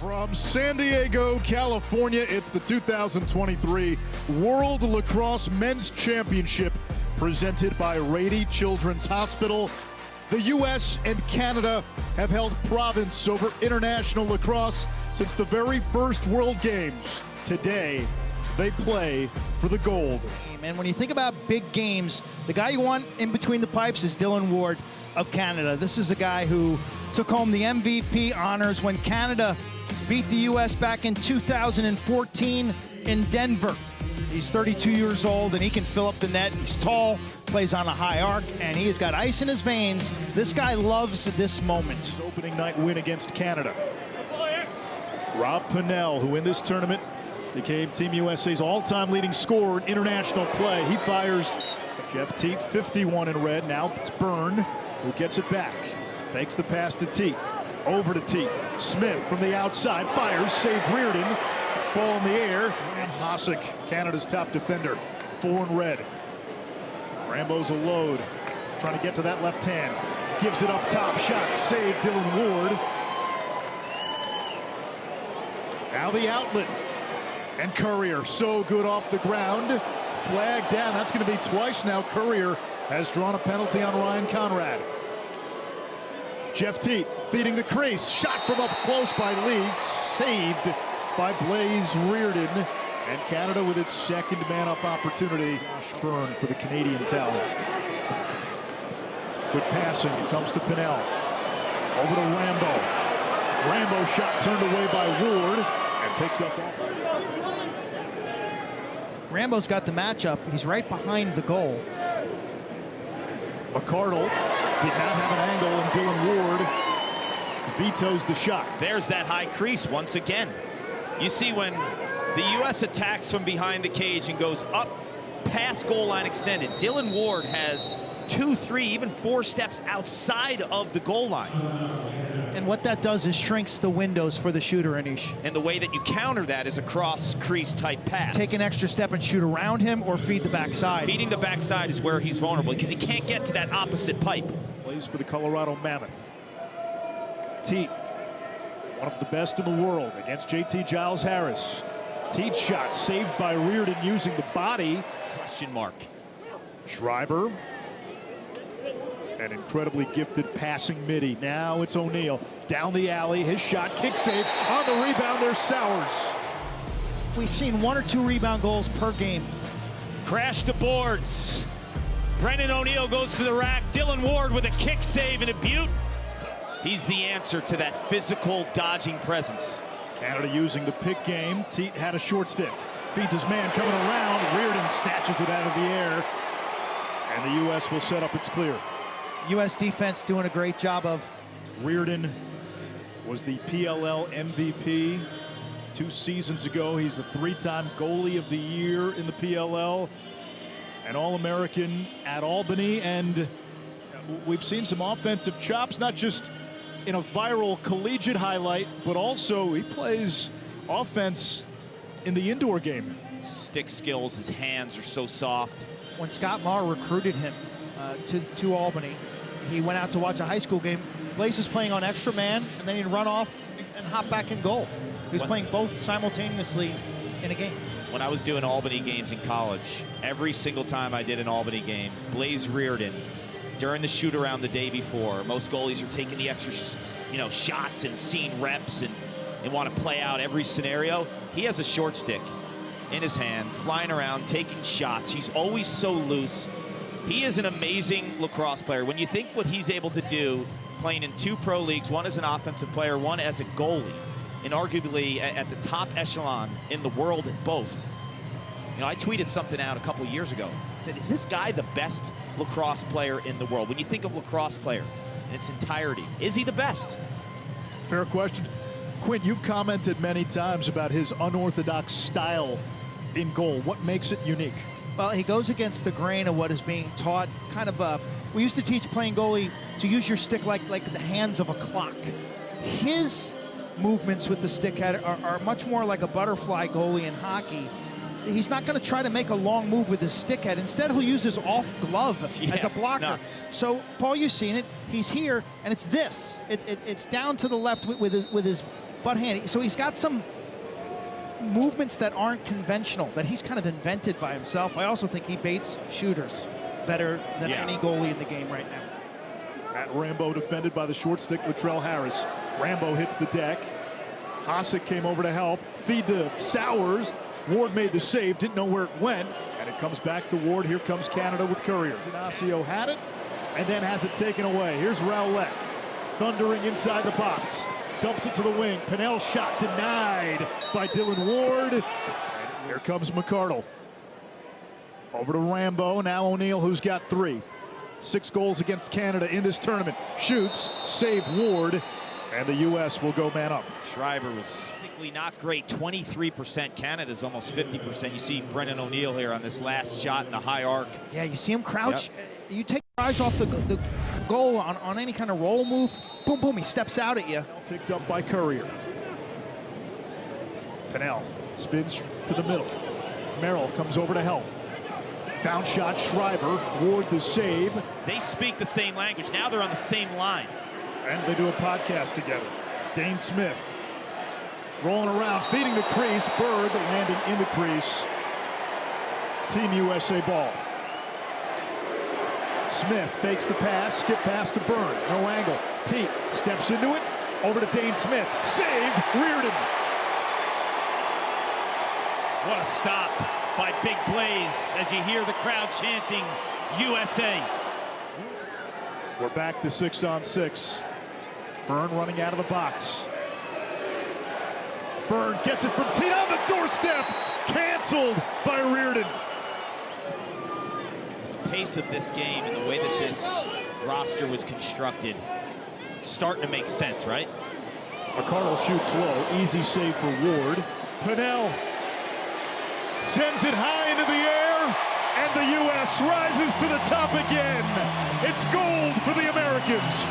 From San Diego, California, it's the 2023 World Lacrosse Men's Championship presented by Rady Children's Hospital. The U.S. and Canada have held province over international lacrosse since the very first World Games. Today, they play for the gold. And when you think about big games, the guy you want in between the pipes is Dillon Ward of Canada. This is a guy who took home the MVP honors when Canada beat the U.S. back in 2014 in Denver. He's 32 years old and he can fill up the net. He's tall, plays on a high arc, and he has got ice in his veins. This guy loves this moment. His opening night win against Canada. Rob Pennell, who in this tournament became Team USA's all-time leading scorer in international play. He fires Jeff Teat, 51 in red. Now it's Byrne who gets it back. Fakes the pass to Teat. Over to Teat. Smith from the outside fires, save Riorden. Ball in the air. And Hossack, Canada's top defender, 4 in red. Rambo's a load, trying to get to that left hand. Gives it up top, shot, save Dillon Ward. Now the outlet. And Courier, so good off the ground. Flag down, that's going to be twice now. Courier has drawn a penalty on Ryan Conrad. Jeff Teat feeding the crease, shot from up close by Lee, saved by Blaze Riorden. And Canada with its second man-up opportunity. Josh Byrne for the Canadian talent. Good passing, comes to Pennell. Over to Rambo. Rambo shot turned away by Ward and picked up off. Rambo's got the matchup. He's right behind the goal. McCardle did not have an angle, and Dillon Ward vetoes the shot. There's that high crease once again. You see when the U.S. attacks from behind the cage and goes up past goal line extended, Dillon Ward has 2, 3, even 4 steps outside of the goal line. And what that does is shrinks the windows for the shooter, Anish. And the way that you counter that is a cross crease type pass. Take an extra step and shoot around him or feed the backside. Feeding the backside is where he's vulnerable because he can't get to that opposite pipe. Plays for the Colorado Mammoth. Teat, one of the best in the world against JT Giles Harris. Teat shot saved by Riorden using the body. Question mark. Schreiber. An incredibly gifted passing midi. Now it's O'Neill down the alley. His shot, kick save. On the rebound, there's Sowers. We've seen 1 or 2 rebound goals per game. Crash the boards. Brendan O'Neill goes to the rack. Dillon Ward with a kick save and a butte. He's the answer to that physical dodging presence. Canada using the pick game. Teat had a short stick. Feeds his man coming around. Riorden snatches it out of the air. And the U.S. will set up its clear. U.S. defense doing a great job of. Riorden was the PLL MVP 2 seasons ago. He's a 3-time goalie of the year in the PLL. An All-American at Albany, and we've seen some offensive chops, not just in a viral collegiate highlight, but also he plays offense in the indoor game. Stick skills, his hands are so soft. When Scott Maher recruited him to Albany, he went out to watch a high school game. Blaze was playing on extra man, and then he'd run off and hop back in goal. He was playing both simultaneously in a game. When I was doing Albany games in college, every single time I did an Albany game, Blaze Riorden, during the shoot around the day before, most goalies are taking the extra shots and seeing reps and want to play out every scenario. He has a short stick in his hand, flying around, taking shots. He's always so loose. He is an amazing lacrosse player. When you think what he's able to do, playing in 2 pro leagues, one as an offensive player, one as a goalie, and arguably at the top echelon in the world at both. You know, I tweeted something out a couple years ago. I said, is this guy the best lacrosse player in the world? When you think of lacrosse player in its entirety, is he the best? Fair question. Quinn, you've commented many times about his unorthodox style in goal. What makes it unique? Well, he goes against the grain of what is being taught. Kind of we used to teach playing goalie to use your stick like the hands of a clock. His movements with the stick head are much more like a butterfly goalie in hockey. He's not going to try to make a long move with his stick head. Instead, he'll use his off glove as a blocker. So, Paul, you've seen it. He's here, and it's this. It's down to the left with his butt hand. So he's got some movements that aren't conventional, that he's kind of invented by himself. I also think he baits shooters better than any goalie in the game right now. Matt Rambo defended by the short stick, Latrell Harris. Rambo hits the deck. Hasek came over to help. Feed to Sowers. Ward made the save, didn't know where it went. And it comes back to Ward. Here comes Canada with Courier. Ignacio had it and then has it taken away. Here's Rowlett thundering inside the box. Dumps it to the wing. Pinnell's shot denied by Dillon Ward. And here comes McCardle. Over to Rambo. Now O'Neill, who's got 3. 6 goals against Canada in this tournament. Shoots, save Ward, and the U.S. will go man up. Schreiber was particularly not great. 23%. Canada's almost 50%. You see Brennan O'Neill here on this last shot in the high arc. Yeah, you see him crouch. Yep. You take your eyes off the goal on any kind of roll move. Boom, boom, he steps out at you. Picked up by Courier. Pinnell spins to the middle. Merrill comes over to help. Bounce shot, Schreiber. Ward the save. They speak the same language. Now they're on the same line. And they do a podcast together. Dane Smith rolling around, feeding the crease. Berg landing in the crease. Team USA ball. Smith fakes the pass, skip pass to Byrne. No angle. Teat steps into it. Over to Dane Smith. Save, Riorden. What a stop by Big Blaze as you hear the crowd chanting USA. We're back to 6-on-6. Byrne running out of the box. Byrne gets it from Teat on the doorstep. Canceled by Riorden. Pace of this game and the way that this roster was constructed, starting to make sense, right? McCardle shoots low. Easy save for Ward. Pinnell sends it high into the air, and the U.S. rises to the top again. It's gold for the Americans.